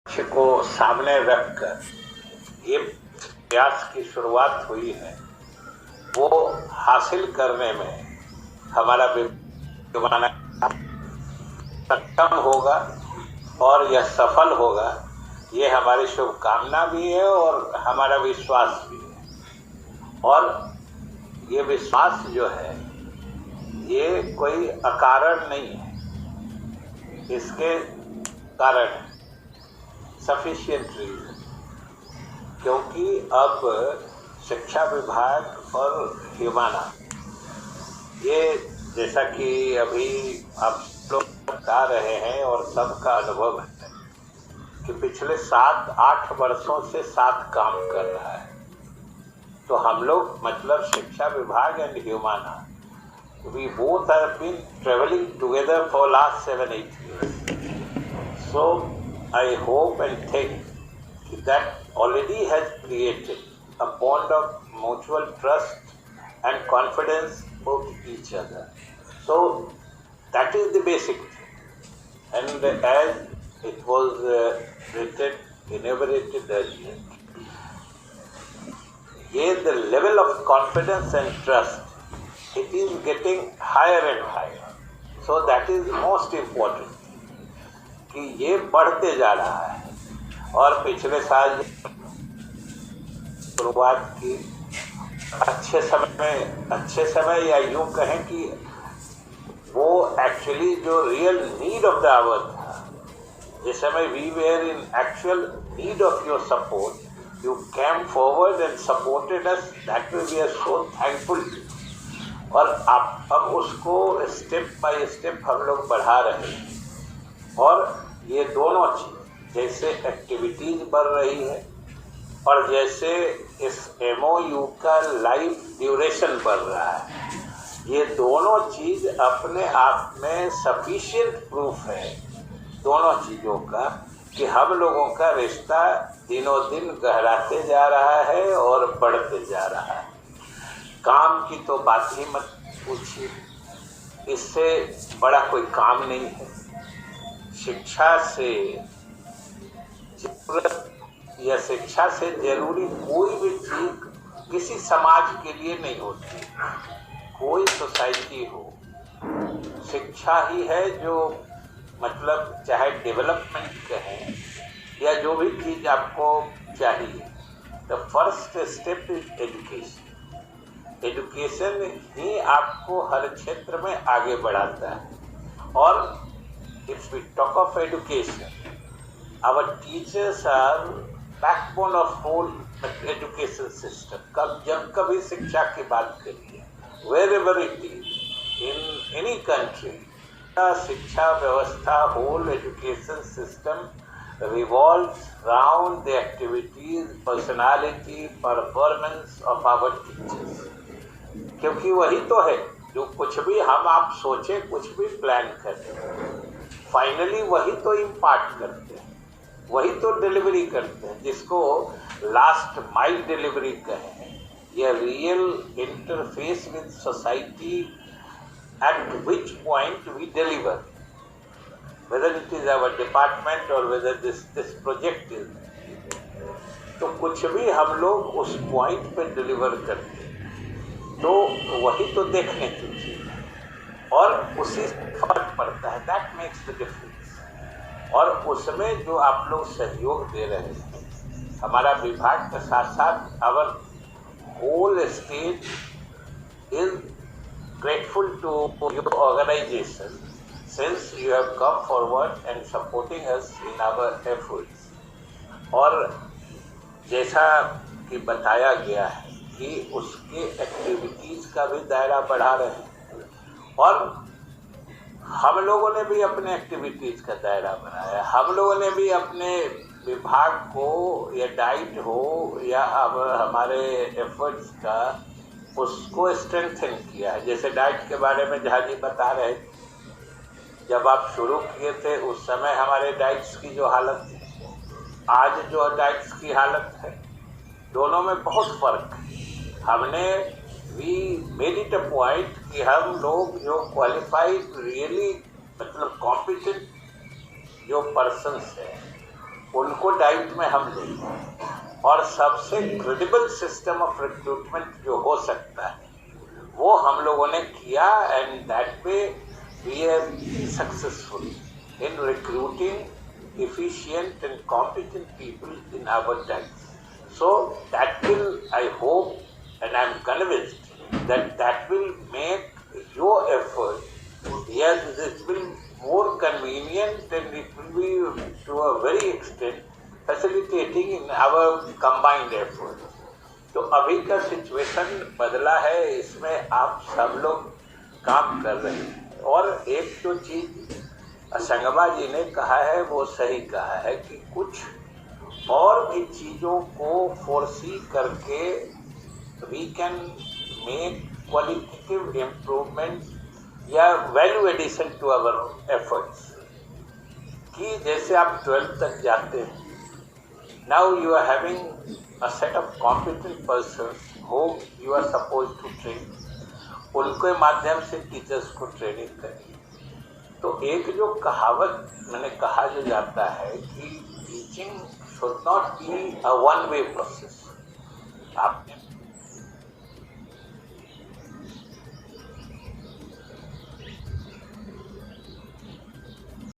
लक्ष्य को सामने रखकर ये प्रयास की शुरुआत हुई है, वो हासिल करने में हमारा विमानन सक्षम होगा और यह सफल होगा, ये हमारी शुभकामना भी है और हमारा विश्वास भी है। और ये विश्वास जो है ये कोई अकारण नहीं है, इसके कारण सफिशिएंट रीजन, क्योंकि अब शिक्षा विभाग और हिमाना ये जैसा कि अभी आप लोग बता रहे हैं और सबका अनुभव है कि पिछले 7-8 वर्षों से साथ काम कर रहा है। तो हम लोग मतलब शिक्षा विभाग and Humana, we both have been traveling together for last 7-8 years. So I hope and think that already has created a bond of mutual trust and confidence of each other. So that is the basic thing. And as it was enumerated earlier, the level of confidence and trust, it is getting higher and higher. So that is most important कि ये बढ़ते जा रहा है। और पिछले साल शुरुआत की अच्छे समय या यूं कहें कि वो एक्चुअली जो real need of the hour था, जिस समय we were in actual need of your support, you came forward and supported us. That way we are so thankful. और अब उसको स्टेप बाय स्टेप हम लोग बढ़ा रहे हैं। और ये दोनों चीज, जैसे एक्टिविटीज बढ़ रही है और जैसे इस MOU का लाइफ ड्यूरेशन बढ़ रहा है, ये दोनों चीज अपने आप में सफिशिएंट प्रूफ है दोनों चीजों का कि हम लोगों का रिश्ता दिनों दिन गहराते जा रहा है और बढ़ते जा रहा है। काम की तो बात ही मत पूछिए, इससे बड़ा कोई काम नहीं है। शिक्षा से जरूरत या शिक्षा से जरूरी कोई भी चीज किसी समाज के लिए नहीं होती। कोई सोसाइटी हो, शिक्षा ही है जो मतलब चाहे डेवलपमेंट कहें या जो भी चीज आपको चाहिए, the first step is education. Education ही आपको हर क्षेत्र में आगे बढ़ाता है। और if we talk of education, our teachers are backbone of whole education system. जब कभी शिक्षा की बात करिए, wherever it is in any country, शिक्षा व्यवस्था, whole education system revolves around the activities, personality, performance of our teachers. क्योंकि वही तो है जो कुछ भी हम आप सोचे, कुछ भी प्लान करें, फाइनली वही तो इम्पार्ट करते हैं, वही तो डिलीवरी करते हैं, जिसको लास्ट माइल डिलीवरी कहें, या real interface with society at which point we deliver, whether it is our department or whether this project is, तो कुछ भी हम लोग उस पॉइंट पे डिलीवर करते हैं, तो वही तो देखने की चीज है और उसी फर्क पड़ता है। That makes the difference. और उसमें जो आप लोग सहयोग दे रहे हैं, हमारा विभाग के साथ साथ our whole state is grateful to your organization since you have come forward and supporting us in our efforts. और जैसा कि बताया गया है कि उसके एक्टिविटीज का भी दायरा बढ़ा रहे हैं और हम लोगों ने भी अपने एक्टिविटीज का दायरा बढ़ाया। हम लोगों ने भी अपने विभाग को या डाइट हो या अब हमारे एफर्ट्स का उसको स्ट्रेंथन किया है। जैसे डाइट के बारे में जहाँ जी बता रहे थे, जब आप शुरू किए थे उस समय हमारे डाइट्स की जो हालत थी, आज जो डाइट्स की हालत है, दोनों में बहुत फर्क है। हमने we made it a point कि हम लोग जो क्वालिफाइड रियली मतलब कॉम्पिटेंट जो पर्सन्स हैं उनको डाइट में हम लें और सबसे क्रेडिबल सिस्टम ऑफ रिक्रूटमेंट जो हो सकता है वो हम लोगों ने किया, and that way we are successful in recruiting efficient and competent people in our times. So that will, I hope and I am convinced that will make your effort, yes, this will more convenient and it will be to a very extent facilitating in our combined effort. तो अभी का situation बदला है, इसमें आप सब लोग काम कर रहे हैं। और एक जो चीज संगमा जी ने कहा है वो सही कहा है कि कुछ और भी चीज़ों को फोरसी करके we can make qualitative improvement या value addition to our efforts. कि जैसे आप 12th तक जाते हैं, now you are having a set of competent persons whom you are suppose to train, उनके माध्यम से टीचर्स को ट्रेनिंग करिए। तो एक जो कहावत मैंने कहा जो जाता है कि teaching should not be a one way process. आपने